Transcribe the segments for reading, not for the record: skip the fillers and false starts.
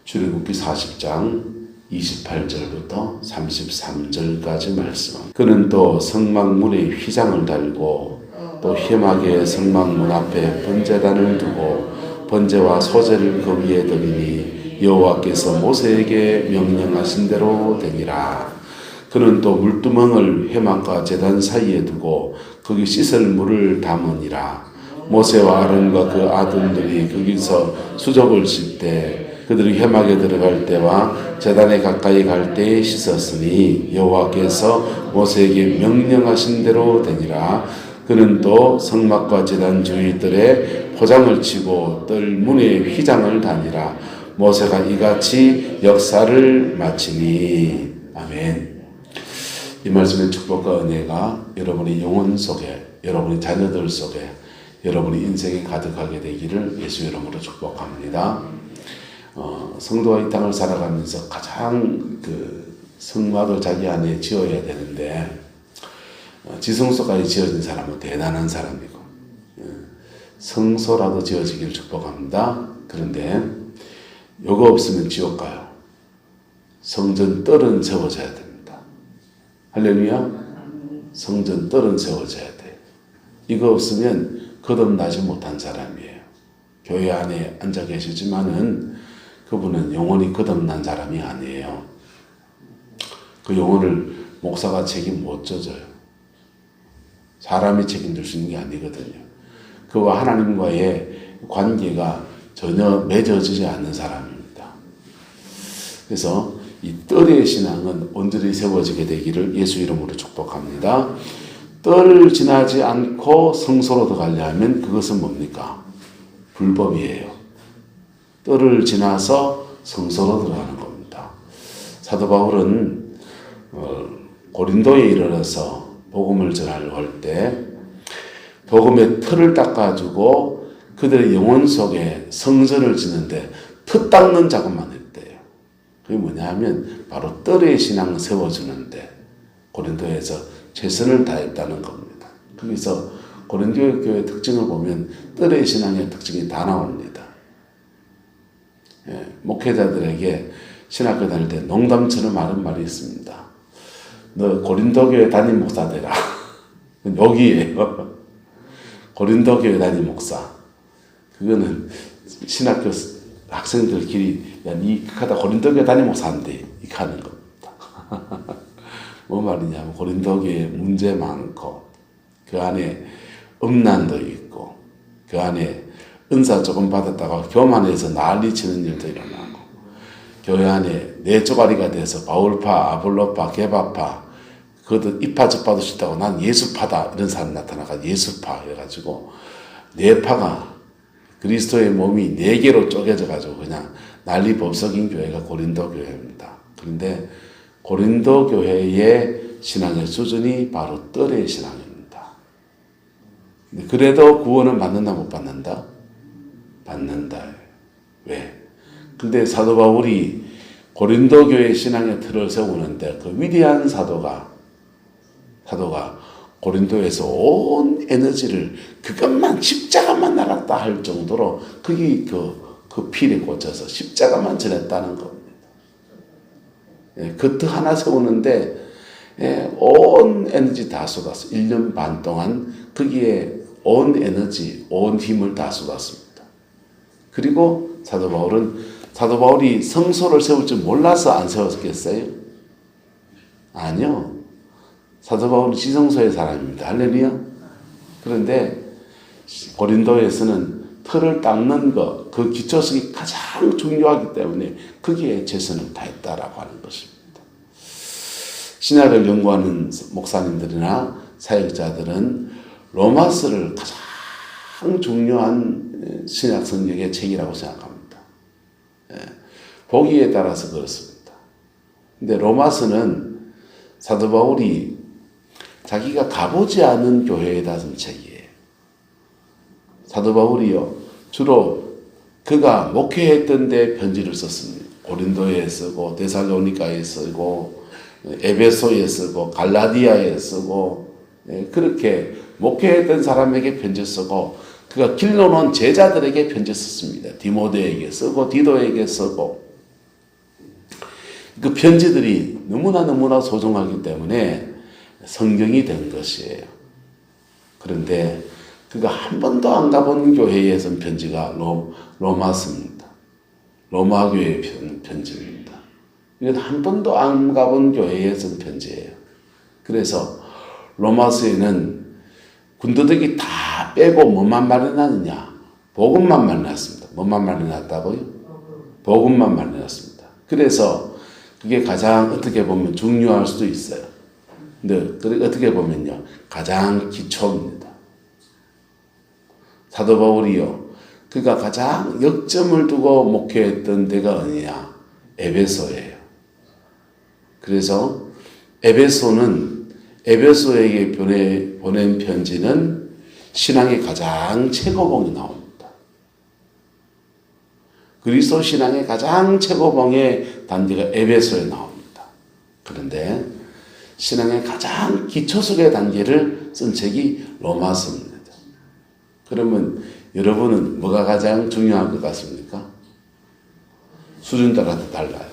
출애굽기 40장 28절부터 33절까지 말씀. 그는 또 성막문에 휘장을 달고 또 회막의 성막문 앞에 번제단을 두고 번제와 소제를 그 위에 드리니 여호와께서 모세에게 명령하신 대로 되니라. 그는 또 물두멍을 회막과 제단 사이에 두고 거기 씻을 물을 담으니라. 모세와 아론과 그 아들들이 거기서 수족을 씻 때 그들이 회막에 들어갈 때와 제단에 가까이 갈 때에 씻었으니 여호와께서 모세에게 명령하신 대로 되니라. 그는 또 성막과 제단 주위 뜰에 포장을 치고 뜰 문에 휘장을 다니라. 모세가 이같이 역사를 마치니. 아멘. 이 말씀의 축복과 은혜가 여러분의 영혼 속에, 여러분의 자녀들 속에, 여러분의 인생에 가득하게 되기를 예수 이름으로 축복합니다. 성도가 이 땅을 살아가면서 가장 성막을 자기 안에 지어야 되는데 지성소까지 지어진 사람은 대단한 사람이고 성소라도 지어지기를 축복합니다. 그런데 요거 없으면 지옥 가요. 성전 뜰은 세워져야 됩니다. 할렐루야. 성전 뜰은 세워져야 돼. 이거 없으면 거듭나지 못한 사람이에요. 교회 안에 앉아 계시지만은 그분은 영원히 거듭난 사람이 아니에요. 그 영혼을 목사가 책임 못 져줘요. 사람이 책임질 수 있는 게 아니거든요. 그와 하나님과의 관계가 전혀 맺어지지 않는 사람입니다. 그래서 이 뜰의 신앙은 온전히 세워지게 되기를 예수 이름으로 축복합니다. 뜰을 지나지 않고 성소로 들어가려면 그것은 뭡니까? 불법이에요. 뜰을 지나서 성소로 들어가는 겁니다. 사도 바울은 고린도에 이르러서 복음을 전하려고 할 때 복음의 틀을 닦아주고 그들의 영혼 속에 성전을 짓는데 틀 닦는 작업만 했대요. 그게 뭐냐 하면 바로 뜰의 신앙을 세워주는데 고린도에서 최선을 다했다는 겁니다. 거기서 고린도 교회 특징을 보면 뜰의 신앙의 특징이 다 나옵니다. 목회자들에게 신학교 다닐 때 농담처럼 하는 말이 있습니다. 너 고린도 교회 담임 목사 되라. 여기에요. 고린도 교회 담임 목사. 그거는 신학교 학생들끼리 야, 니 하다 고린도 교회 담임 목사 안 돼. 이렇게 하는 겁니다. 뭐 말이냐면 고린도 교회에 문제 많고 그 안에 음란도 있고 그 안에 은사 조금 받았다가 교만해서 난리치는 일도 일어나고 교회 안에 네 쪼가리가 돼서 바울파, 아볼로파, 게바파 그것도 이파 저파도 싫다고 난 예수파다 이런 사람 나타나가 예수파 해가지고 네 파가 그리스도의 몸이 네 개로 쪼개져가지고 그냥 난리 법석인 교회가 고린도 교회입니다. 그런데 고린도 교회의 신앙의 수준이 바로 뜰의 신앙입니다. 그래도 구원은 받는다 못 받는다? 받는다. 왜? 근데 사도 바울이 고린도 교회 신앙의 틀을 세우는데 그 위대한 사도가 고린도에서 온 에너지를 그것만 십자가만 날았다 할 정도로 그게 그 필에 꽂혀서 십자가만 전했다는 겁니다. 그 뜻 하나 세우는데 온 에너지 다 쏟았어. 1년 반 동안 거기에 온 에너지, 온 힘을 다 쏟았습니다. 그리고 사도 바울이 성소를 세울 줄 몰라서 안 세웠겠어요? 아니요. 사도 바울은 지성소의 사람입니다. 할렐루야. 그런데 고린도에서는 틀을 닦는 것, 그 기초성이 가장 중요하기 때문에 거기에 최선을 다했다라고 하는 것입니다. 신약을 연구하는 목사님들이나 사역자들은 로마서를 가장 중요한 신약 성경의 책이라고 생각합니다. 보기에 따라서 그렇습니다. 근데 로마서는 사도 바울이 자기가 가보지 않은 교회에다 쓴 책이에요. 사도 바울이요, 주로 그가 목회했던 데 편지를 썼습니다. 고린도에 쓰고, 데살로니가에 쓰고, 에베소에 쓰고, 갈라디아에 쓰고, 그렇게 목회했던 사람에게 편지 쓰고, 그가 길러놓은 제자들에게 편지 썼습니다. 디모데에게 쓰고, 디도에게 쓰고, 그 편지들이 너무나 소중하기 때문에 성경이 된 것이에요. 그런데 그가 한 번도 안 가본 교회에 쓴 편지가 로마서입니다. 로마 교회의 편지입니다. 이건 한 번도 안 가본 교회에 쓴 편지예요. 그래서 로마서에는 군더더기 다 빼고 뭐만 말해놨느냐? 복음만 말해놨습니다. 뭐만 말해놨다고요? 복음만 말해놨습니다. 그래서 그게 가장 어떻게 보면 중요할 수도 있어요. 근데 어떻게 보면요, 가장 기초입니다. 사도 바울이요, 그가 가장 역점을 두고 목회했던 데가 어디냐? 에베소예요. 그래서 에베소에게 보낸 편지는 신앙의 가장 최고봉이 나옵니다. 그리스도 신앙의 가장 최고봉의 단계가 에베소에 나옵니다. 그런데 신앙의 가장 기초속의 단계를 쓴 책이 로마서입니다. 그러면 여러분은 뭐가 가장 중요한 것 같습니까? 수준 따라 달라요.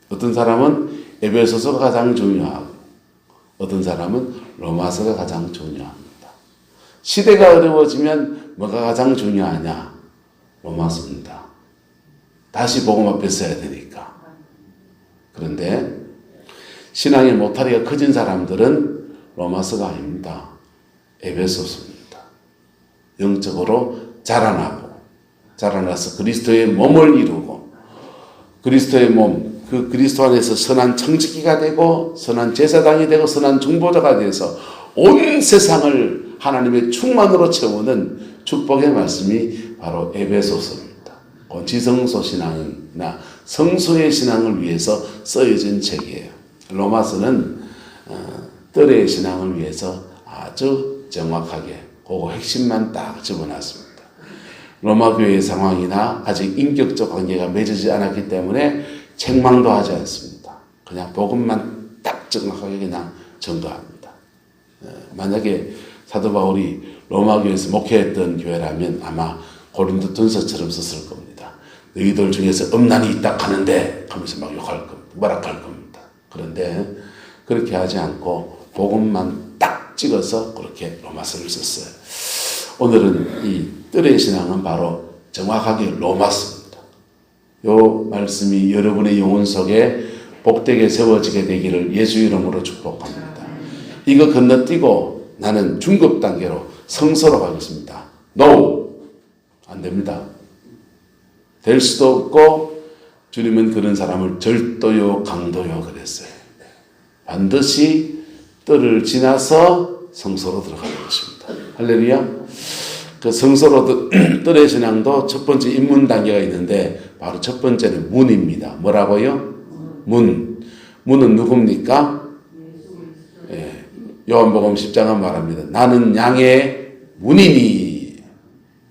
어떤 사람은 에베소서가 가장 중요하고 어떤 사람은 로마서가 가장 중요합니다. 시대가 어려워지면 뭐가 가장 중요하냐? 로마서입니다. 다시 복음 앞에 서야 되니까. 그런데 신앙의 모타리가 커진 사람들은 로마서가 아닙니다. 에베소서입니다. 영적으로 자라나서 그리스도의 몸을 이루고 그리스도의 몸, 그 그리스도 안에서 선한 청지기가 되고 선한 제사장이 되고 선한 중보자가 돼서 온 세상을 하나님의 충만으로 채우는 축복의 말씀이 바로 에베소서입니다. 지성소 신앙이나 성소의 신앙을 위해서 쓰여진 책이에요. 로마서는 뜰의 신앙을 위해서 아주 정확하게 그 핵심만 딱 집어놨습니다. 로마 교회의 상황이나 아직 인격적 관계가 맺어지지 않았기 때문에 책망도 하지 않습니다. 그냥 복음만 딱 정확하게 그냥 전도합니다. 만약에 사도 바울이 로마 교회에서 목회했던 교회라면 아마 고린도전서처럼 썼을 겁니다. 너희들 중에서 음란이 있다 하는데 하면서 막 욕할 겁니다. 뭐락할 겁니다. 그런데 그렇게 하지 않고 복음만 딱 찍어서 그렇게 로마서를 썼어요. 오늘은 이 뜰의 신앙은 바로 정확하게 로마서입니다. 이 말씀이 여러분의 영혼 속에 복되게 세워지게 되기를 예수 이름으로 축복합니다. 이거 건너뛰고 나는 중급 단계로 성서로 가겠습니다. No! 안 됩니다. 될 수도 없고 주님은 그런 사람을 절도요 강도요 그랬어요. 반드시 뜰을 지나서 성소로 들어가는 것입니다. 할렐루야. 그 성소로 뜰의 신앙도 첫 번째 입문 단계가 있는데 바로 첫 번째는 문입니다. 뭐라고요? 문. 문은 누굽니까? 예, 요한복음 10장은 말합니다. 나는 양의 문이니.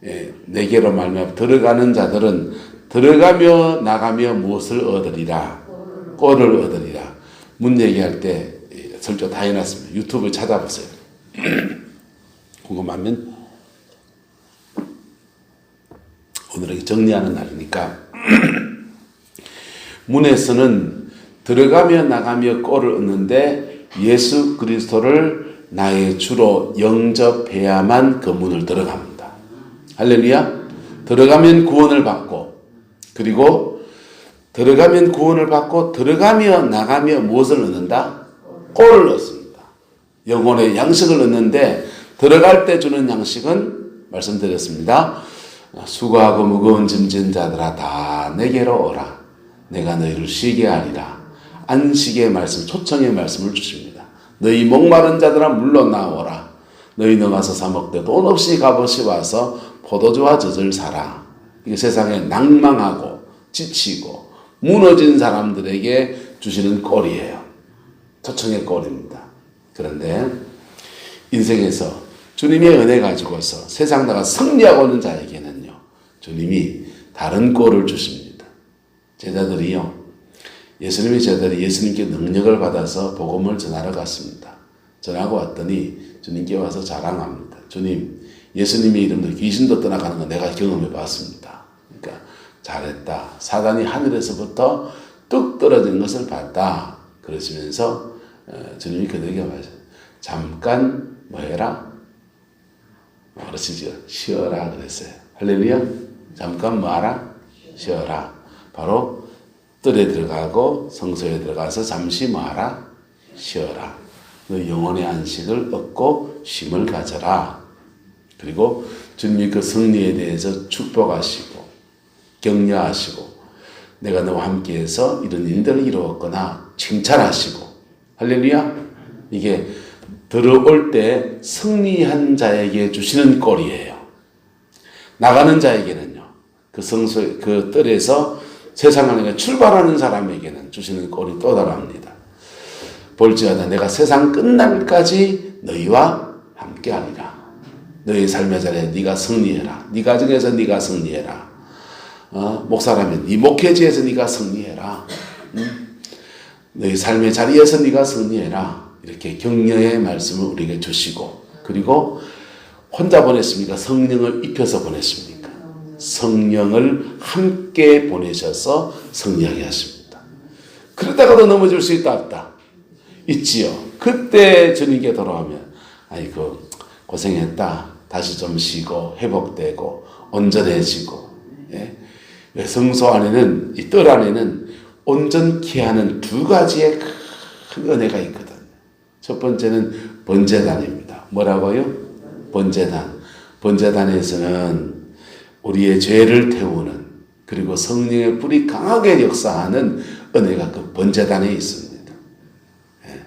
예, 내게로 말미암아 들어가는 자들은 들어가며 나가며 무엇을 얻으리라? 꼴을 얻으리라. 문 얘기할 때 설교 다 해놨습니다. 유튜브에 찾아보세요. 궁금하면 오늘은 정리하는 날이니까 문에서는 들어가며 나가며 꼴을 얻는데 예수 그리스도를 나의 주로 영접해야만 그 문을 들어갑니다. 할렐루야. 들어가면 구원을 받고 그리고 들어가면 구원을 받고 들어가며 나가며 무엇을 얻는다? 꼴을 얻습니다. 영혼의 양식을 얻는데 들어갈 때 주는 양식은 말씀드렸습니다. 수고하고 무거운 짐진 자들아 다 내게로 오라. 내가 너희를 쉬게 하리라. 안식의 말씀, 초청의 말씀을 주십니다. 너희 목마른 자들아 물론 나오라. 너희 넘어서 사 먹되 돈 없이 값없이 와서 포도주와 젖을 사라. 이게 세상에 낭망하고 지치고 무너진 사람들에게 주시는 꼴이에요. 초청의 꼴입니다. 그런데 인생에서 주님의 은혜 가지고서 세상 나가 승리하고 있는 자에게는요, 주님이 다른 꼴을 주십니다. 제자들이요, 예수님의 제자들이 예수님께 능력을 받아서 복음을 전하러 갔습니다. 전하고 왔더니 주님께 와서 자랑합니다. 주님, 예수님의 이름으로 귀신도 떠나가는 거 내가 경험해 봤습니다. 그러니까 잘했다. 사단이 하늘에서부터 뚝 떨어진 것을 봤다. 그러시면서 주님이 그들에게 말하셨어요. 잠깐 뭐 해라? 그러시죠. 쉬어라 그랬어요. 할렐루야. 잠깐 뭐 하라? 쉬어라. 바로 뜰에 들어가고 성소에 들어가서 잠시 뭐 하라? 쉬어라. 너 영혼의 안식을 얻고 쉼을 가져라. 그리고 주님이 그 승리에 대해서 축복하시고 격려하시고 내가 너와 함께해서 이런 일들을 이루었거나 칭찬하시고 할렐루야. 이게 들어올 때 승리한 자에게 주시는 꼴이에요. 나가는 자에게는요. 그 성소 그 뜰에서 세상을 출발하는 사람에게는 주시는 꼴이 또 다릅니다. 볼지어다 내가 세상 끝날까지 너희와 함께하리라. 너희 삶의 자리에 네가 승리해라. 네 가정에서 네가 승리해라. 목사라면 네 목회지에서 네가 승리해라. 너희 삶의 자리에서 네가 승리해라. 이렇게 격려의 말씀을 우리에게 주시고 그리고 혼자 보냈습니까? 성령을 입혀서 보냈습니까? 성령을 함께 보내셔서 승리하게 하십니다. 그러다가도 넘어질 수 있다 없다? 있지요. 그때 주님께 돌아오면 아이고 고생했다. 다시 좀 쉬고 회복되고 온전해지고 예? 성소 안에는 이 뜰 안에는 온전케 하는 두 가지의 큰 은혜가 있거든요. 첫 번째는 번제단입니다. 뭐라고요? 번제단. 번제단에서는 우리의 죄를 태우는 그리고 성령의 불이 강하게 역사하는 은혜가 그 번제단에 있습니다. 예.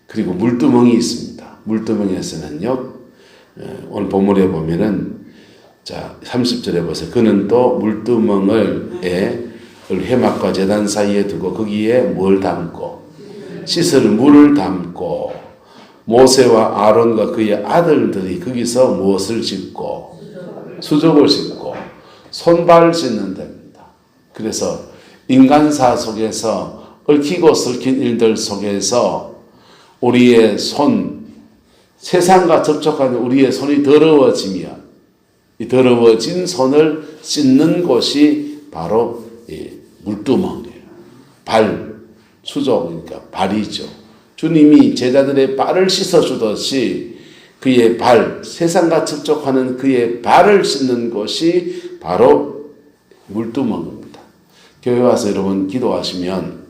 그리고 물두멍이 있습니다. 물두멍에서는요. 오늘 본문에 보면은 자 30절에 보세요. 그는 또 물두멍을 회막과 제단 사이에 두고 거기에 뭘 담고 씻을 물을 담고 모세와 아론과 그의 아들들이 거기서 무엇을 짓고 수족을 짓고 손발 씻는 데입니다. 그래서 인간사 속에서 얽히고 설킨 일들 속에서 우리의 손 세상과 접촉하는 우리의 손이 더러워지면 이 더러워진 손을 씻는 곳이 바로 이 물두멍이에요. 발, 수족, 그러니까 발이죠. 주님이 제자들의 발을 씻어주듯이 그의 발, 세상과 접촉하는 그의 발을 씻는 곳이 바로 물두멍입니다. 교회 와서 여러분 기도하시면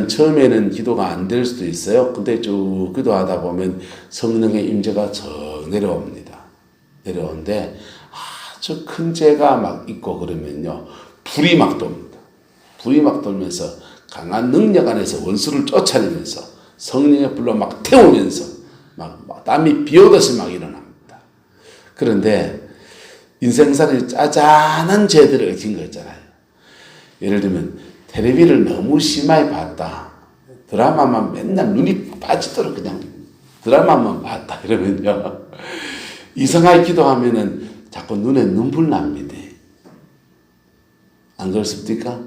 처음에는 기도가 안 될 수도 있어요. 근데 쭉 기도하다 보면 성령의 임재가 저 내려옵니다. 내려오는데 아주 큰 죄가 막 있고 그러면요. 불이 막 돕니다. 불이 막 돌면서 강한 능력 안에서 원수를 쫓아내면서 성령의 불로 막 태우면서 막 땀이 비 오듯이 막 일어납니다. 그런데 인생살이 짜잔한 죄들을 얽힌 거 있잖아요. 예를 들면 텔레비를 너무 심하게 봤다. 드라마만 맨날 눈이 빠지도록 그냥 드라마만 봤다. 이러면요. 이상하게 기도하면은 자꾸 눈에 눈물 납니다. 안 그렇습니까?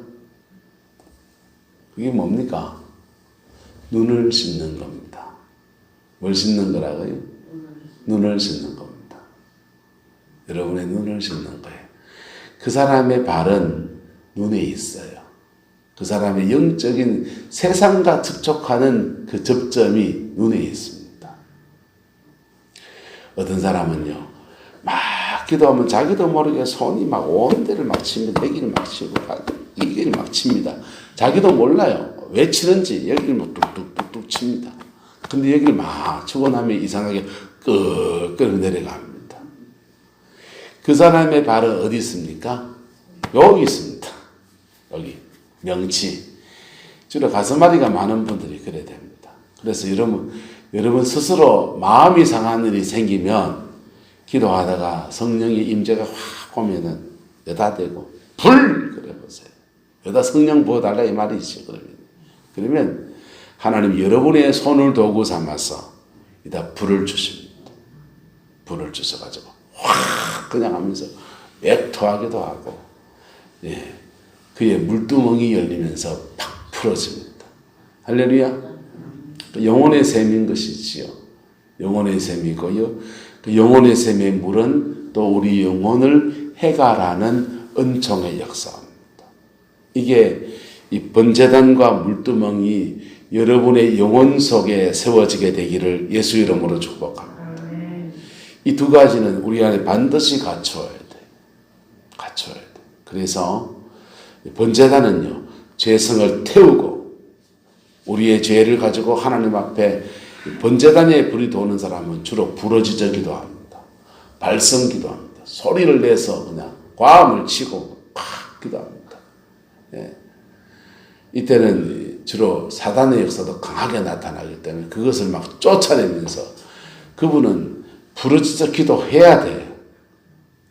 그게 뭡니까? 눈을 씻는 겁니다. 뭘 씻는 거라고요? 눈을 씻는 겁니다. 여러분의 눈을 씻는 거예요. 그 사람의 발은 눈에 있어요. 그 사람의 영적인 세상과 접촉하는 그 접점이 눈에 있습니다. 어떤 사람은요, 막 기도하면 자기도 모르게 손이 막 온 데를 막 칩니다. 여기를 막 치고, 여기를 막 칩니다. 자기도 몰라요. 왜 치는지 여기를 막 뚝뚝뚝뚝 칩니다. 근데 여기를 막 치고 나면 이상하게 끄끌 내려갑니다. 그 사람의 발은 어디 있습니까? 여기 있습니다. 여기. 명치. 주로 가슴앓이가 많은 분들이 그래야 됩니다. 그래서 여러분 스스로 마음이 상한 일이 생기면 기도하다가 성령의 임재가 확 오면은 여다 대고 불! 그래 보세요. 여다 성령 부어달라 이 말이죠. 그러면 하나님 여러분의 손을 도구 삼아서 이다 불을 주십니다. 불을 주셔가지고 확 그냥 하면서 맥토하기도 하고 예. 그의 물두멍이 열리면서 팍 풀어집니다. 할렐루야. 영혼의 샘인 것이지요. 영혼의 샘이고요. 그 영혼의 샘의 물은 또 우리 영혼을 해갈하는 은총의 역사입니다. 이게 이 번제단과 물두멍이 여러분의 영혼 속에 세워지게 되기를 예수 이름으로 축복합니다. 이 두 가지는 우리 안에 반드시 갖춰야 돼. 갖춰야 돼. 그래서 번제단은요, 죄성을 태우고 우리의 죄를 가지고 하나님 앞에 번제단에 불이 도는 사람은 주로 부러지져 기도합니다. 발성 기도합니다. 소리를 내서 그냥 과음을 치고 팍 기도합니다. 예. 이때는 주로 사단의 역사도 강하게 나타나기 때문에 그것을 막 쫓아내면서 그분은 부르짖어 기도해야 돼요.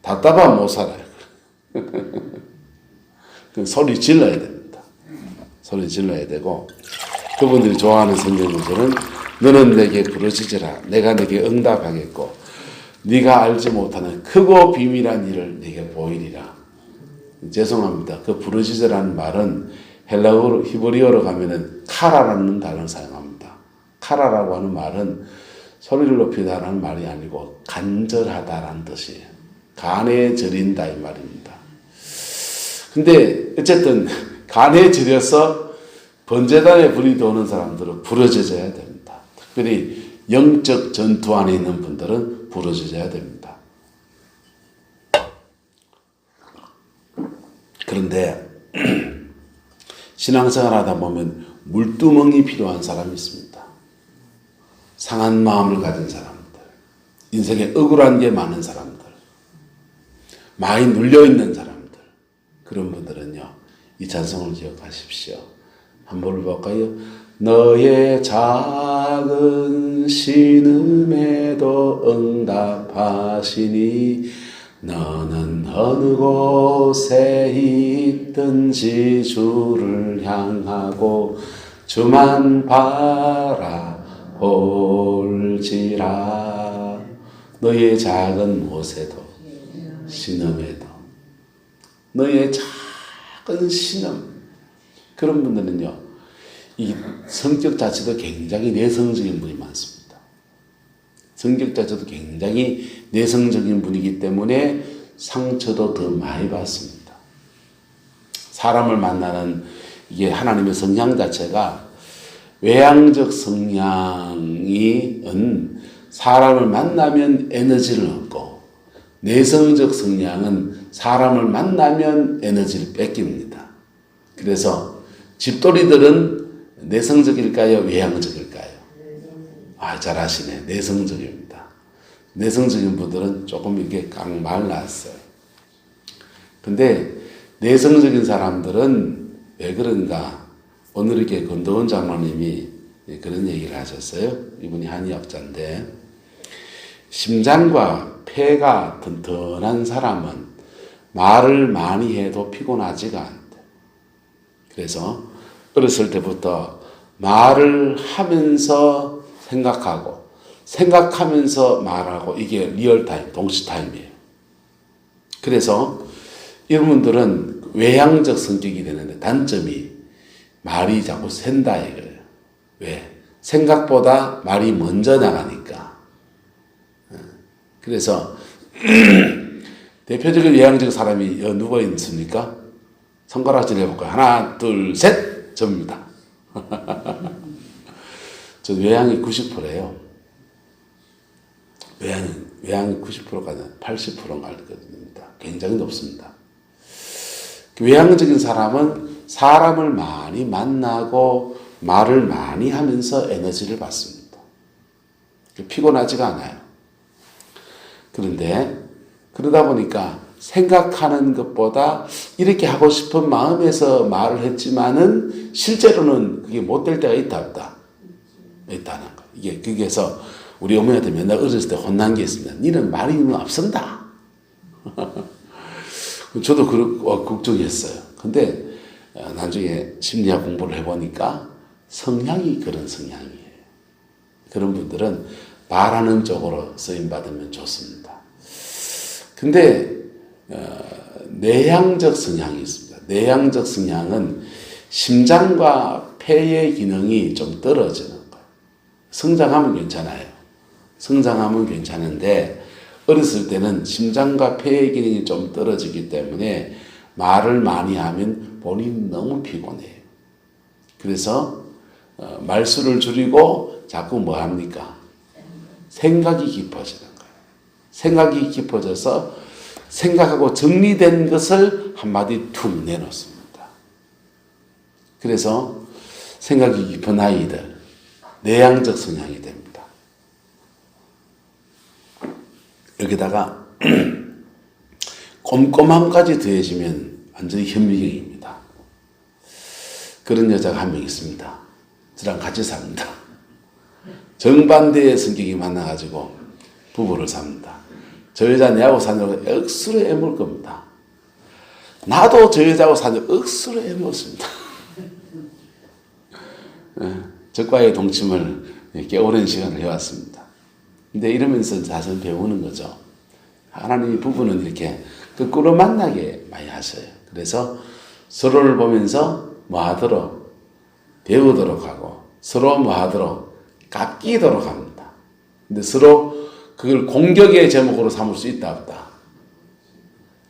답답하면 못 살아요. 소리 질러야 됩니다. 소리 질러야 되고, 그분들이 좋아하는 성경 구절은 너는 내게 부르짖으라 내가 내게 응답하겠고 네가 알지 못하는 크고 비밀한 일을 내게 보이리라. 죄송합니다. 그 부르짖으라는 말은 헬라어로 히브리어로 가면은 카라라는 단어를 사용합니다. 카라라고 하는 말은 소리를 높이다라는 말이 아니고 간절하다라는 뜻이에요. 간에 저린다 이 말입니다. 근데 어쨌든 간에 저려서 번제단에 불이 도는 사람들은 부러져야 됩니다. 특별히 영적 전투 안에 있는 분들은 부러져야 됩니다. 그런데 신앙생활 하다 보면 물두멍이 필요한 사람이 있습니다. 상한 마음을 가진 사람들, 인생에 억울한 게 많은 사람들, 많이 눌려있는 사람들, 그런 분들은요, 이 찬송을 기억하십시오. 한번 볼까요? 너의 작은 신음에도 응답하시니 너는 어느 곳에 있든지 주를 향하고 주만 바라볼지라. 너의 작은 못에도 신음에도 너의 작은 신음, 그런 분들은요, 이 성격 자체도 굉장히 내성적인 분이 많습니다. 성격 자체도 굉장히 내성적인 분이기 때문에 상처도 더 많이 받습니다. 사람을 만나는 이게 하나님의 성향 자체가 외향적 성향은 사람을 만나면 에너지를 얻고 내성적 성향은 사람을 만나면 에너지를 뺏깁니다. 그래서 집돌이들은 내성적일까요? 외향적일까요? 잘하시네. 내성적입니다. 내성적인 분들은 조금 이렇게 깡말랐어요. 근데 내성적인 사람들은 왜 그런가? 오늘 이렇게 권도원 장로님이 그런 얘기를 하셨어요. 이분이 한의학자인데, 심장과 폐가 튼튼한 사람은 말을 많이 해도 피곤하지가 않대. 그래서 어렸을 때부터 말을 하면서 생각하고 생각하면서 말하고 이게 리얼타임, 동시타임이에요. 그래서 이런 분들은 외향적 성격이 되는데 단점이 말이 자꾸 샌다 이거예요. 왜? 생각보다 말이 먼저 나가니까. 그래서 대표적인 외향적 사람이 누가 있습니까? 손가락질 해볼까요? 하나, 둘, 셋! 접니다. 저 외향이 90%예요. 외향이 90%가 아니라 80%가 됩니다. 굉장히 높습니다. 외향적인 사람은 사람을 많이 만나고 말을 많이 하면서 에너지를 받습니다. 피곤하지가 않아요. 그런데 그러다 보니까 생각하는 것보다 이렇게 하고 싶은 마음에서 말을 했지만은 실제로는 그게 못 될 때가 있다 없다. 있다는 거. 이게 거기에서 우리 어머니한테 맨날 어렸을 때 혼난 게 있습니다. 니는 말이 앞선다. 저도 걱정했어요. 근데 나중에 심리학 공부를 해보니까 성향이 그런 성향이에요. 그런 분들은 말하는 쪽으로 쓰임받으면 좋습니다. 근데 내향적 성향이 있습니다. 내향적 성향은 심장과 폐의 기능이 좀 떨어지는 거예요. 성장하면 괜찮아요. 성장하면 괜찮은데 어렸을 때는 심장과 폐의 기능이 좀 떨어지기 때문에 말을 많이 하면 본인이 너무 피곤해요. 그래서 말수를 줄이고 자꾸 뭐 합니까? 생각이 깊어지는 거예요. 생각이 깊어져서 생각하고 정리된 것을 한마디 툭 내놓습니다. 그래서 생각이 깊은 아이들, 내향적 성향이 됩니다. 여기다가 꼼꼼함까지 더해지면 완전히 현미경입니다. 그런 여자가 한 명 있습니다. 저랑 같이 삽니다. 정반대의 성격이 만나가지고 부부를 삽니다. 저 여자 내하고 사느라고 억수로 애물 겁니다. 나도 저 여자하고 사느라고 억수로 애먹습니다. 적과의 동침을 꽤 오랜 시간을 해왔습니다. 근데 이러면서 자선 배우는 거죠. 하나님이 부부는 이렇게 거꾸로 만나게 많이 하셔요. 그래서 서로를 보면서 뭐 하도록 배우도록 하고 서로 뭐 하도록 깎이도록 합니다. 근데 서로 그걸 공격의 제목으로 삼을 수 있다 없다?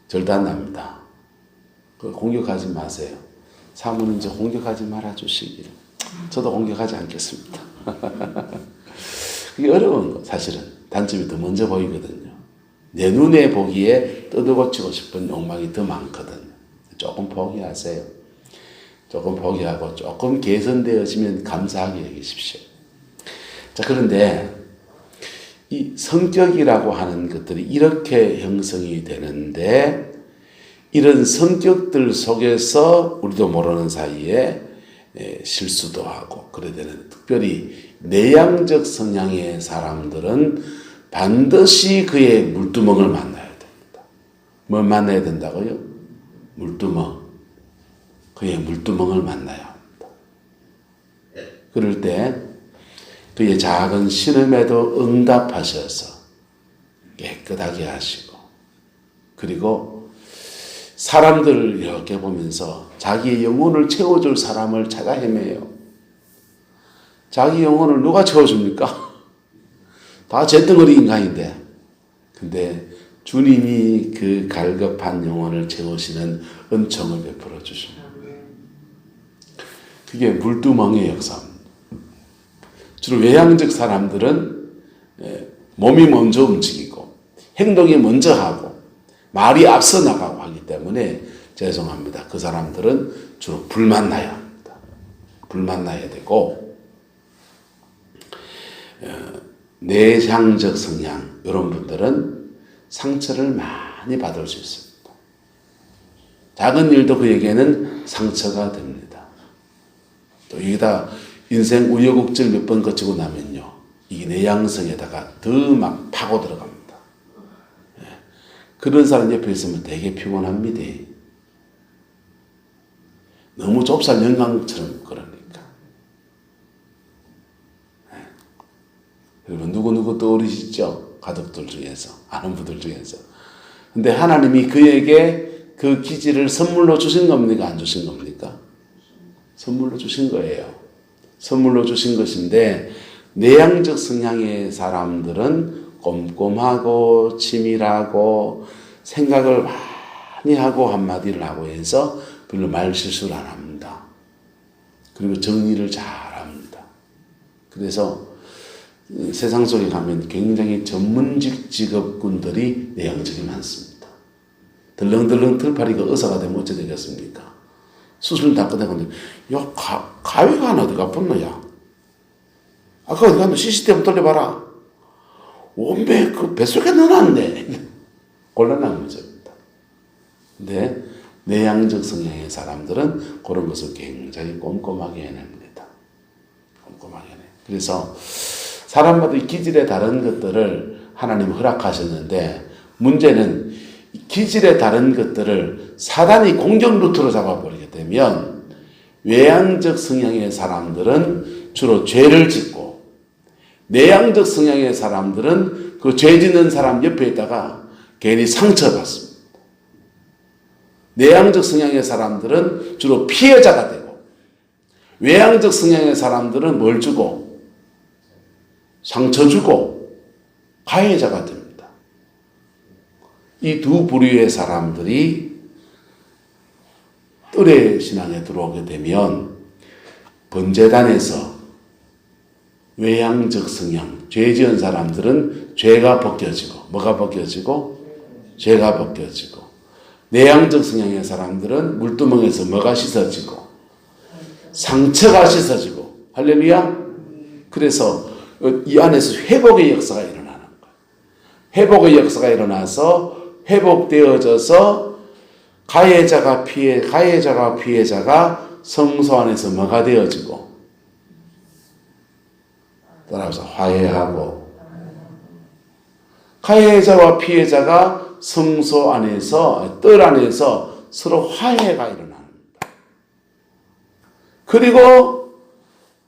절대 안 납니다. 그걸 공격하지 마세요. 사모님 저 공격하지 말아주시기를. 저도 공격하지 않겠습니다. 그게 어려운 거 사실은. 단점이 더 먼저 보이거든요. 내 눈에 보기에 뜯어고치고 싶은 욕망이 더 많거든요. 조금 포기하세요. 조금 포기하고 조금 개선되어지면 감사하게 여기십시오. 자, 그런데 이 성격이라고 하는 것들이 이렇게 형성이 되는데 이런 성격들 속에서 우리도 모르는 사이에 실수도 하고 그래야 되는, 특별히 내향적 성향의 사람들은 반드시 그의 물두멍을 만나야 됩니다. 뭘 만나야 된다고요? 물두멍. 그의 물두멍을 만나야 합니다. 그럴 때 그의 작은 신음에도 응답하셔서 깨끗하게 하시고, 그리고 사람들을 이렇게 보면서 자기의 영혼을 채워줄 사람을 찾아 헤매요. 자기 영혼을 누가 채워줍니까? 다 잿덩어리 인간인데. 근데 주님이 그 갈급한 영혼을 채우시는 은총을 베풀어 주십니다. 그게 물두멍의 역사입니다. 주로 외향적 사람들은 몸이 먼저 움직이고 행동이 먼저 하고 말이 앞서 나가고 하기 때문에 죄송합니다. 그 사람들은 주로 불 만나야 합니다. 불 만나야 되고, 내향적 성향 이런 분들은 상처를 많이 받을 수 있습니다. 작은 일도 그에게는 상처가 됩니다. 또 여기다 인생 우여곡절 몇 번 거치고 나면요, 이 내향성에다가 더 막 파고 들어갑니다. 그런 사람 옆에 있으면 되게 피곤합니다. 너무 좁쌀 영광처럼 그러니까. 여러분 누구 떠오르시죠? 가족들 중에서, 아는 분들 중에서. 근데 하나님이 그에게 그 기질을 선물로 주신 겁니까? 안 주신 겁니까? 선물로 주신 거예요. 선물로 주신 것인데, 내향적 성향의 사람들은 꼼꼼하고 치밀하고 생각을 많이 하고 한마디를 하고 해서 별로 말 실수를 안 합니다. 그리고 정리를 잘 합니다. 그래서 세상 속에 가면 굉장히 전문직 직업군들이 내향적이 많습니다. 덜렁덜렁 털파리가 의사가 되면 어찌 되겠습니까? 수술 다 끝내고, 야, 가위가 하나 어디가 붙노야? 아까 어디 갔노? 시스템 돌려봐라. 원배 그 뱃속에 넣어놨네. 곤란한 문제입니다. 근데 내향적 성향의 사람들은 그런 것을 굉장히 꼼꼼하게 해냅니다. 꼼꼼하게 해내. 그래서 사람마다 기질에 다른 것들을 하나님이 허락하셨는데, 문제는 기질에 다른 것들을 사단이 공격 루트로 잡아버리게 되면 외향적 성향의 사람들은 주로 죄를 짓고, 내향적 성향의 사람들은 그 죄 짓는 사람 옆에 있다가 괜히 상처받습니다. 내향적 성향의 사람들은 주로 피해자가 되고, 외향적 성향의 사람들은 뭘 주고? 상처 주고 가해자가 됩니다. 이 두 부류의 사람들이 뜰의 신앙에 들어오게 되면 번제단에서 외향적 성향, 죄 지은 사람들은 죄가 벗겨지고, 뭐가 벗겨지고? 죄가 벗겨지고, 내향적 성향의 사람들은 물두멍에서 뭐가 씻어지고? 상처가 씻어지고. 할렐루야? 그래서 이 안에서 회복의 역사가 일어나는 거예요. 회복의 역사가 일어나서 회복되어져서 가해자가 피해자가 성소 안에서 뭐가 되어지고, 따라서 화해하고, 가해자와 피해자가 성소 안에서, 뜰 안에서 서로 화해가 일어납니다. 그리고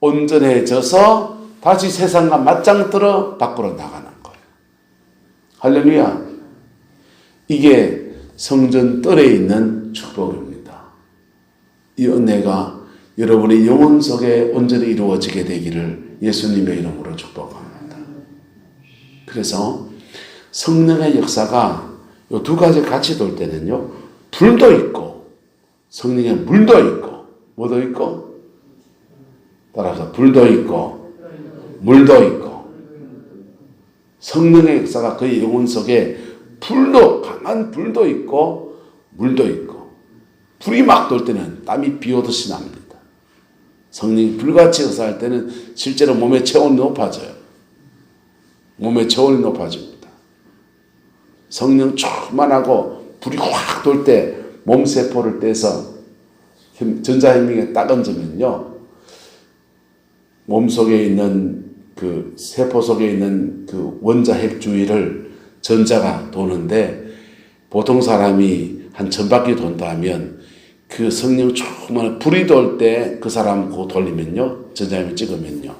온전해져서 다시 세상과 맞짱 뜨러 밖으로 나가는 거예요. 할렐루야. 이게 성전 뜰에 있는 축복입니다. 이 은혜가 여러분의 영혼 속에 온전히 이루어지게 되기를 예수님의 이름으로 축복합니다. 그래서 성령의 역사가 이 두 가지 같이 돌 때는요, 불도 있고 성령의 물도 있고, 뭐도 있고? 따라서 불도 있고 물도 있고, 성령의 역사가 그의 영혼 속에 불도, 강한 불도 있고 물도 있고, 불이 막 돌 때는 땀이 비 오듯이 납니다. 성령이 불같이 역사할 때는 실제로 몸의 체온이 높아져요. 몸의 체온이 높아집니다. 성령 충만하고 불이 확 돌 때 몸세포를 떼서 전자현미경에 딱 얹으면요, 몸속에 있는 그 세포 속에 있는 그 원자 핵 주위를 전자가 도는데, 보통 사람이 한 1000바퀴 돈다 하면 그 성령 충만한 불이 돌 때 그 사람 그거 돌리면요, 전자현미 찍으면요,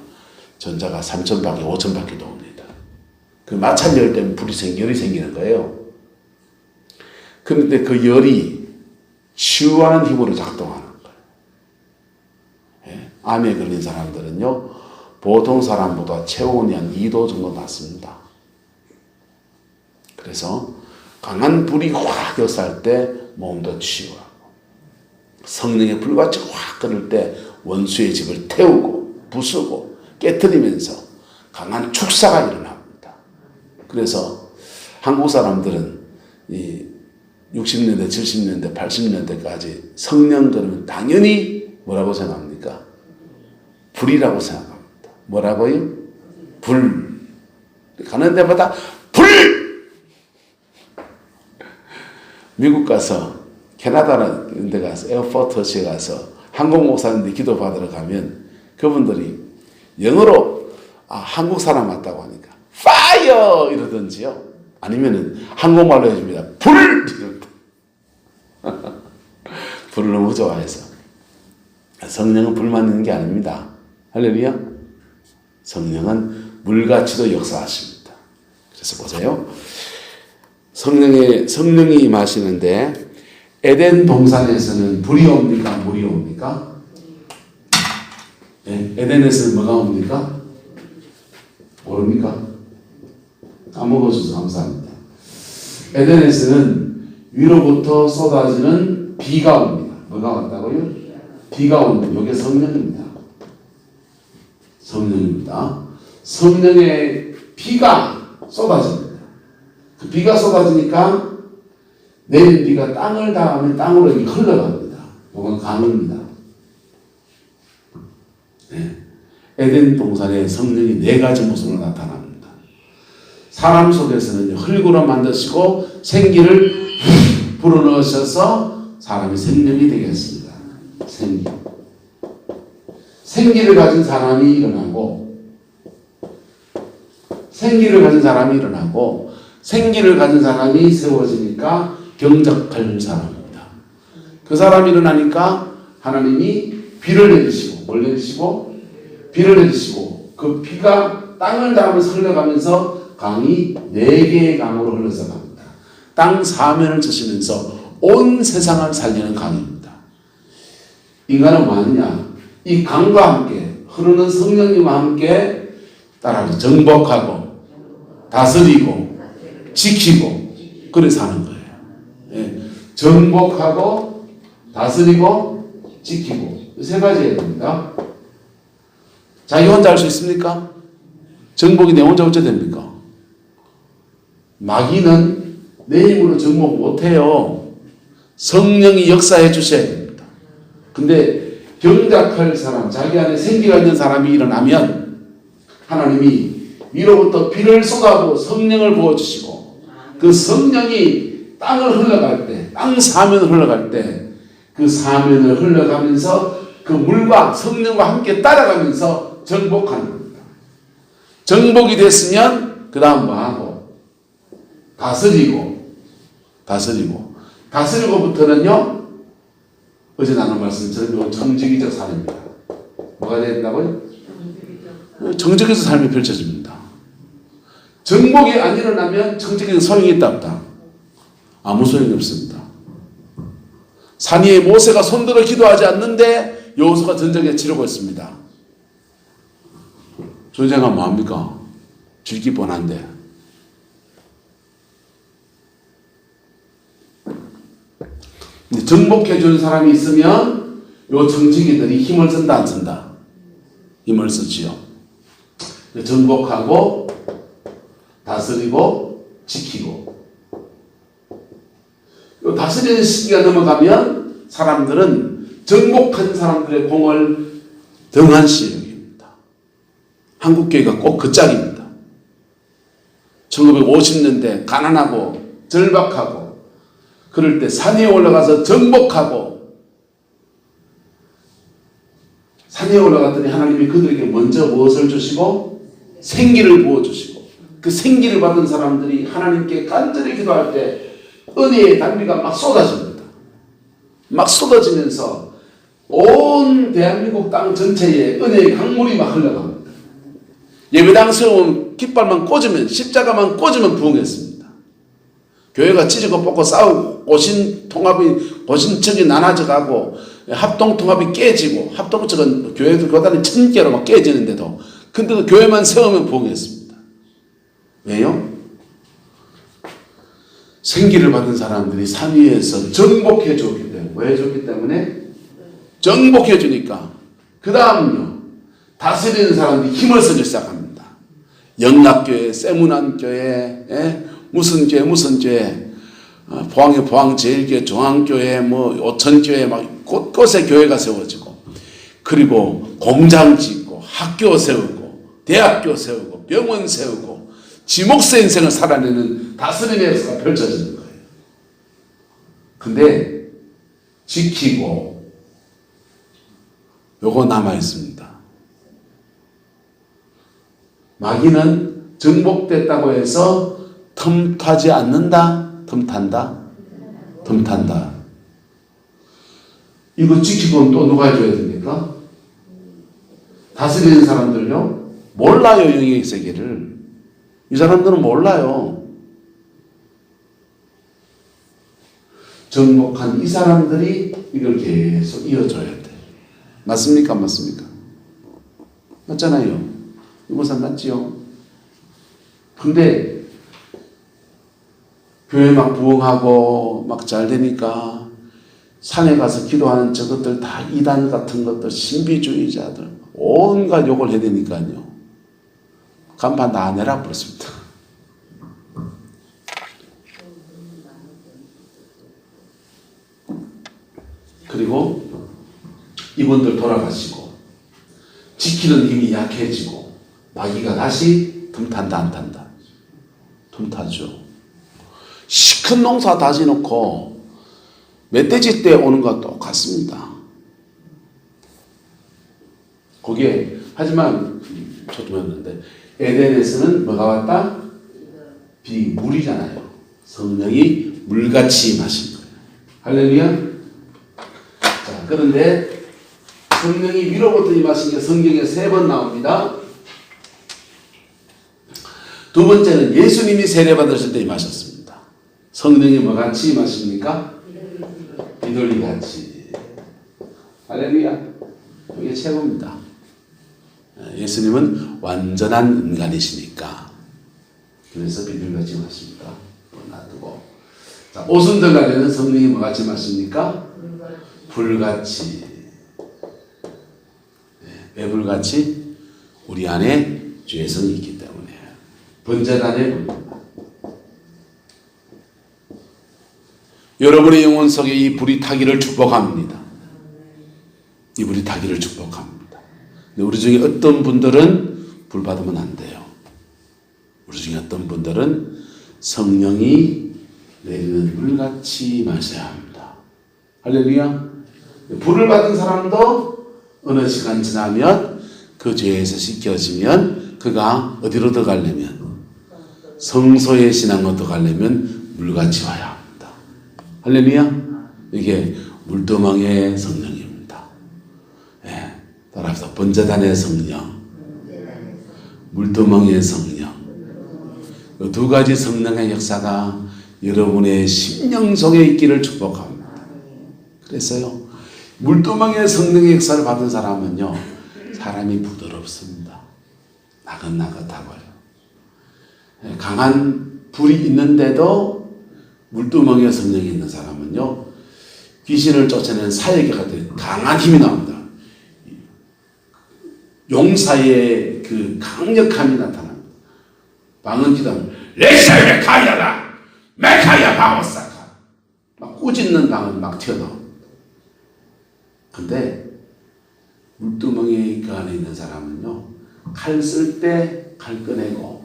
전자가 3000바퀴, 5000바퀴 돕니다. 그 마찰 열 때문에 열이 생기는 거예요. 그런데 그 열이 치유하는 힘으로 작동하는 거예요. 예? 암에 걸린 사람들은요, 보통 사람보다 체온이 한 2도 정도 낮습니다. 그래서 강한 불이 확 역사할 때 몸도 치유하고, 성령의 불같이 확 끓을 때 원수의 집을 태우고 부수고 깨트리면서 강한 축사가 일어납니다. 그래서 한국 사람들은 이 60년대, 70년대, 80년대까지 성령 그러면 당연히 뭐라고 생각합니까? 불이라고 생각합니다. 뭐라고요? 불. 가는 데마다 불! 미국 가서, 캐나다라는 데 가서, 에어포트에 가서 한국 목사님들 기도 받으러 가면 그분들이 영어로 한국 사람 맞다고 하니까 파이어! 이러든지요. 아니면은 한국말로 해줍니다. 불! 불을 너무 좋아해서. 성령은 불만 있는 게 아닙니다. 할렐루야. 성령은 물같이도 역사하십니다. 그래서 보세요. 성령이 임하시는데, 에덴 동산에서는 불이 옵니까? 물이 옵니까? 네, 에덴에서는 뭐가 옵니까? 모릅니까? 까먹어주셔서 감사합니다. 에덴에서는 위로부터 쏟아지는 비가 옵니다. 뭐가 왔다고요? 비가 옵니다. 이게 성령입니다. 성령입니다. 성령의 비가 쏟아집니다. 그 비가 쏟아지니까 내린 비가 땅을 닿으면 땅으로 흘러갑니다. 이건 강입니다. 네. 에덴 동산에 성령이 4가지 모습으로 나타납니다. 사람 속에서는 흙으로 만드시고 생기를 불어넣으셔서 사람이 생명이 되겠습니다. 생기를 가진 사람이 일어나고, 생기를 가진 사람이 세워지니까 경작할 사람입니다. 그 사람이 일어나니까 하나님이 비를 내리시고, 뭘 내리시고? 비를 내리시고, 그 비가 땅을 닿으면서 흘러가면서 강이 4개의 강으로 흘러서 갑니다. 땅 사면을 치시면서 온 세상을 살리는 강입니다. 인간은 뭐하느냐? 이 강과 함께, 흐르는 성령님과 함께 따라서 정복하고 다스리고 지키고 그래 사는 거예요. 예. 정복하고 다스리고 지키고 세 가지 해야 됩니다. 자기 혼자 할 수 있습니까? 정복이 내 혼자 어째 됩니까? 마귀는 내 힘으로 정복 못해요. 성령이 역사해 주셔야 됩니다. 근데 경작할 사람, 자기 안에 생기가 있는 사람이 일어나면 하나님이 위로부터 비를 쏟아부어 성령을 부어주시고 그 성령이 땅을 흘러갈 때, 땅 사면을 흘러갈 때 그 사면을 흘러가면서 그 물과 성령과 함께 따라가면서 정복하는 겁니다. 정복이 됐으면 그 다음 뭐하고? 다스리고부터는요 어제 나눈 말씀처럼 정직이적 삶입니다. 뭐가 된다고요? 정직에서 삶이 펼쳐집니다. 정복이 안 일어나면 정직에서 소용이 있다 없다? 아무 소용이 없습니다. 산 위에 모세가 손들어 기도하지 않는데 여호수아가 전쟁에 치르고 있습니다. 전쟁은 뭐합니까? 질기 뻔한데. 정복해 주는 사람이 있으면 요 정치기들이 힘을 쓴다 안 쓴다? 힘을 쓰지요. 정복하고 다스리고 지키고 요 다스리는 시기가 넘어가면 사람들은 정복한 사람들의 공을 등한시 여깁니다. 한국교회가 꼭 그 짝입니다. 1950년대 가난하고 절박하고 그럴 때 산에 올라가서 정복하고 산에 올라갔더니 하나님이 그들에게 먼저 무엇을 주시고 생기를 부어주시고 그 생기를 받은 사람들이 하나님께 간절히 기도할 때 은혜의 단비가 막 쏟아집니다. 막 쏟아지면서 온 대한민국 땅 전체에 은혜의 강물이 막 흘러갑니다. 예배당 세우면 깃발만 꽂으면 십자가만 꽂으면 부흥했습니다. 교회가 찢고 뽑고 싸우고 고신청이 나눠져 가고 합동통합이 깨지고 합동청은 교회도 교단이 1000개로 막 깨지는데도 근데도 교회만 세우면 부흥했습니다. 왜요? 생기를 받은 사람들이 산 위에서 정복해 줬기 때문에 왜 해줬기 때문에? 정복해 주니까 그 다음요 다스리는 사람들이 힘을 쓰기 시작합니다. 영락교회, 세문안교회, 무슨 교회, 포항의 포항제일교회, 중앙교회, 오천교회 막 곳곳에 교회가 세워지고 그리고 공장 짓고 학교 세우고 대학교 세우고 병원 세우고 지목새 인생을 살아내는 다스림의 역사가 펼쳐지는 거예요. 근데 지키고 요거 남아있습니다. 마귀는 정복됐다고 해서 틈타지 않는다? 틈탄다? 틈탄다. 이거 지키고는 또 누가 해줘야 됩니까? 다스리는 사람들요? 몰라요, 영의 세계를. 이 사람들은 몰라요. 정복한 이 사람들이 이걸 계속 이어줘야 돼. 맞습니까? 안 맞습니까? 맞잖아요. 이모산 맞지요? 근데 교회 막 부흥하고 막 잘 되니까 산에 가서 기도하는 저것들 다 이단 같은 것들 신비주의자들 온갖 욕을 해야 되니까요. 간판 다 내라 버렸습니다. 그리고 이분들 돌아가시고 지키는 힘이 약해지고 마귀가 다시 틈탄다 안 탄다? 틈타죠. 시큰 농사 다 지놓고 멧돼지 때 오는 것과 똑같습니다. 거기에 하지만 초점이었는데 에덴에서는 뭐가 왔다? 물이잖아요. 성령이 물같이 임하신 거예요. 할렐루야. 자, 그런데 성령이 위로부터 임하신 게 성경에 3번 나옵니다. 두 번째는 예수님이 세례 받으실 때 임하셨습니다. 성령이 뭐같이 임하십니까? 비둘기같이. 할렐루야. 이게 최고입니다. 예수님은 완전한 인간이시니까 그래서 비둘기같이 임하십니다. 놔두고 자, 오순절날에는 성령이 뭐같이 임하십니까? 불같이. 왜 불같이? 우리 안에 죄성이 있기 때문에. 번제단의 불. 여러분의 영혼 속에 이 불이 타기를 축복합니다. 이 불이 타기를 축복합니다. 근데 우리 중에 어떤 분들은 불 받으면 안 돼요. 우리 중에 어떤 분들은 성령이 내리는 물같이 마셔야 합니다. 할렐루야. 불을 받은 사람도 어느 시간 지나면 그 죄에서 씻겨지면 그가 어디로 들어가려면 성소의 신앙으로 들어가려면 물같이 와야 합니다. 할렐루야. 이게 물두멍의 성령입니다. 예, 따라서 번제단의 성령, 물두멍의 성령. 이 두 가지 성령의 역사가 여러분의 심령 속에 있기를 축복합니다. 그래서요, 물두멍의 성령의 역사를 받은 사람은요, 사람이 부드럽습니다. 나긋나긋하고요. 강한 불이 있는데도 물두멍의 성령이 있는 사람은요, 귀신을 쫓아내는 사역의 같은 강한 힘이 나옵니다. 용사의 그 강력함이 나타납니다. 방언 기도하면 레시아 메카야다 메카야 바오사카 막 꾸짖는 방언 막 튀어나옵니다. 근데 물두멍이 그 안에 있는 사람은요, 칼 쓸 때 칼 꺼내고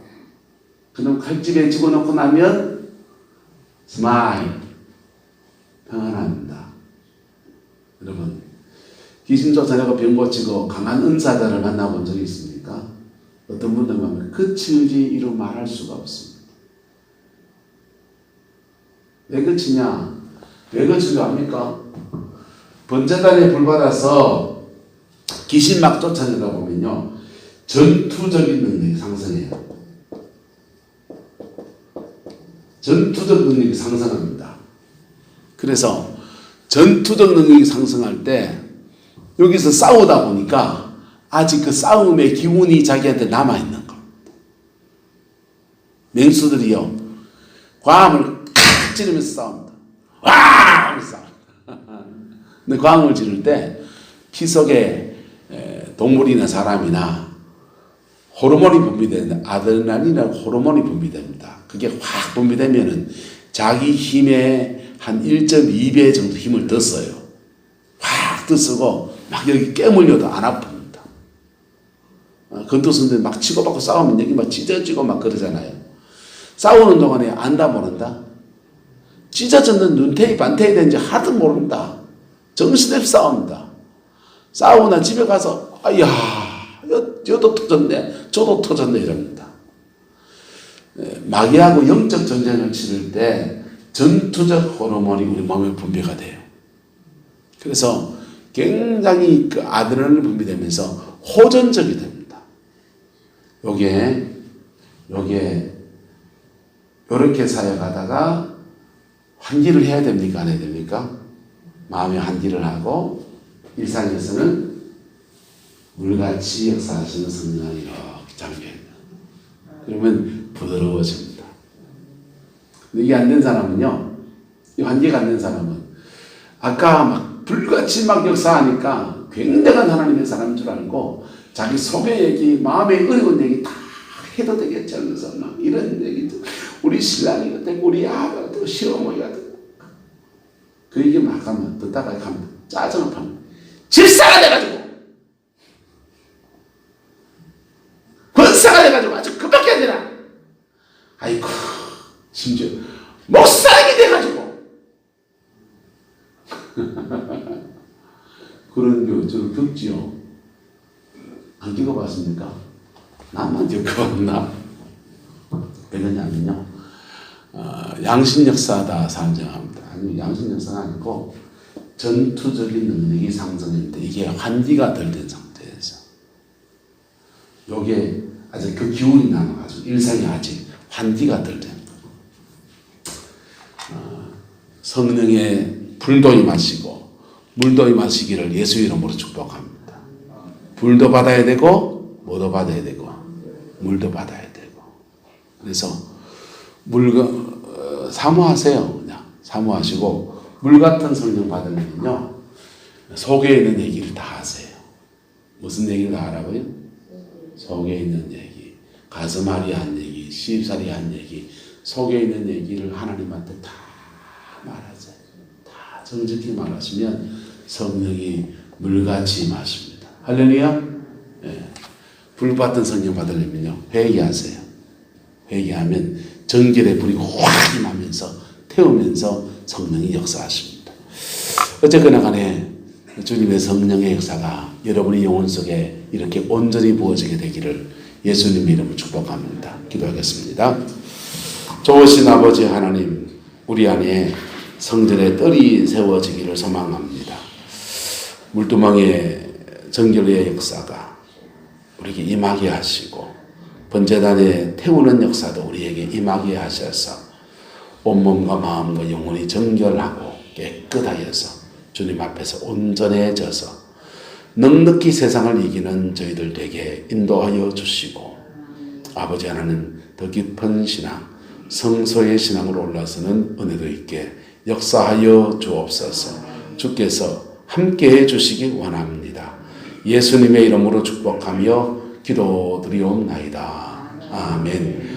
그놈 칼집에 집어넣고 나면 스마일 평안합니다. 여러분, 귀신 쫓아내고 병 고치고 강한 은사자를 만나본 적이 있습니까? 어떤 분들은 하면 그치지 이루 말할 수가 없습니다. 왜 그치냐? 왜 그친 줄 압니까? 번제단에 불받아서 귀신 막 쫓아내다 보면요, 전투적인 능력이 상승해요. 전투적 능력이 상승합니다. 그래서 전투적 능력이 상승할 때 여기서 싸우다 보니까 아직 그 싸움의 기운이 자기한테 남아있는 겁니다. 맹수들이요, 광을 찌르면서 싸웁니다. 와! 하면서 싸웁니다. 근데 광을 지를 때 피 속에 동물이나 사람이나 호르몬이 분비되는데 아드레날린이라는 호르몬이 분비됩니다. 그게 확 분비되면은 자기 힘의 한 1.2배 정도 힘을 더 써요. 확 더 쓰고 막 여기 깨물려도 안 아픕니다. 건투선들 막 치고받고 싸우면 여기 막 찢어지고 막 그러잖아요. 싸우는 동안에 안다 모른다? 찢어졌는 눈테이 반테이 된지 하도 모른다. 정신없이 싸웁니다. 싸우나 집에 가서 아야 여도 터졌네 저도 터졌네 이럽니다. 마귀하고 영적 전쟁을 치를 때 전투적 호르몬이 우리 몸에 분비가 돼요. 그래서 굉장히 그 아드레날린이 분비되면서 호전적이 됩니다. 요게 요렇게 사역하다가 환기를 해야 됩니까? 안 해야 됩니까? 마음의 환기를 하고 일상에서는 물같이 역사하시는 성령이 이렇게 잠겨있는. 그러면 부드러워집니다. 근데 이게 안 된 사람은요, 이 환기가 안 된 사람은 아까 막 불같이 막 역사하니까 굉장한 하나님의 사람인 줄 알고 자기 속의 얘기, 마음에 어려운 얘기 다 해도 되겠지 하면서 막 이런 얘기도 우리 신랑이 어때, 우리 아가 어때, 시어머니가 어때, 그 얘기 막 하면 듣다가 가면 짜증을 파는 질사가 돼가지고 권사가 돼가지고 아주 그밖에 안 되나. 아이고, 심지어 목사님이 돼가지고 그런 거 저는 겪지요. 안 겪어봤습니까? 나만 겪어봤나? 왜 그러냐면요, 양심 역사다 산정합니다. 아니, 양심 역사가 아니고 전투적인 능력이 상승했는데 이게 환기가 덜 된 상태에서 요게 아직 그 기운이 남아가지고 일상이 아직 환기가 덜 된 성령의 불도 임하시고 물도 임하시기를 예수 이름으로 축복합니다. 불도 받아야 되고 뭐도 받아야 되고 물도 받아야 되고. 그래서 사모하세요. 그냥 사모하시고 물 같은 성령 받으면요, 속에 있는 얘기를 다 하세요. 무슨 얘기를 다 하라고요? 속에 있는 얘기, 가슴앓이 한 얘기, 시집살이 한 얘기, 속에 있는 얘기를 하나님한테 다 말하세요. 다 정직히 말하시면 성령이 물같이 임하십니다. 할렐루야. 예. 불 받던 성령 받으려면요, 회개하세요. 회개하면 정결의 불이 확 임하면서 태우면서 성령이 역사하십니다. 어쨌거나 간에 주님의 성령의 역사가 여러분의 영혼 속에 이렇게 온전히 부어지게 되기를 예수님의 이름으로 축복합니다. 기도하겠습니다. 좋으신 아버지 하나님, 우리 안에 성전의 뜰이 세워지기를 소망합니다. 물두멍의 정결의 역사가 우리에게 임하게 하시고 번제단에 태우는 역사도 우리에게 임하게 하셔서 온몸과 마음과 영혼이 정결하고 깨끗하여서 주님 앞에서 온전해져서 넉넉히 세상을 이기는 저희들 되게 인도하여 주시고, 아버지 하나님 더 깊은 신앙, 성소의 신앙으로 올라서는 은혜도 있게 역사하여 주옵소서. 주께서 함께해 주시기 원합니다. 예수님의 이름으로 축복하며 기도드리옵나이다. 아멘.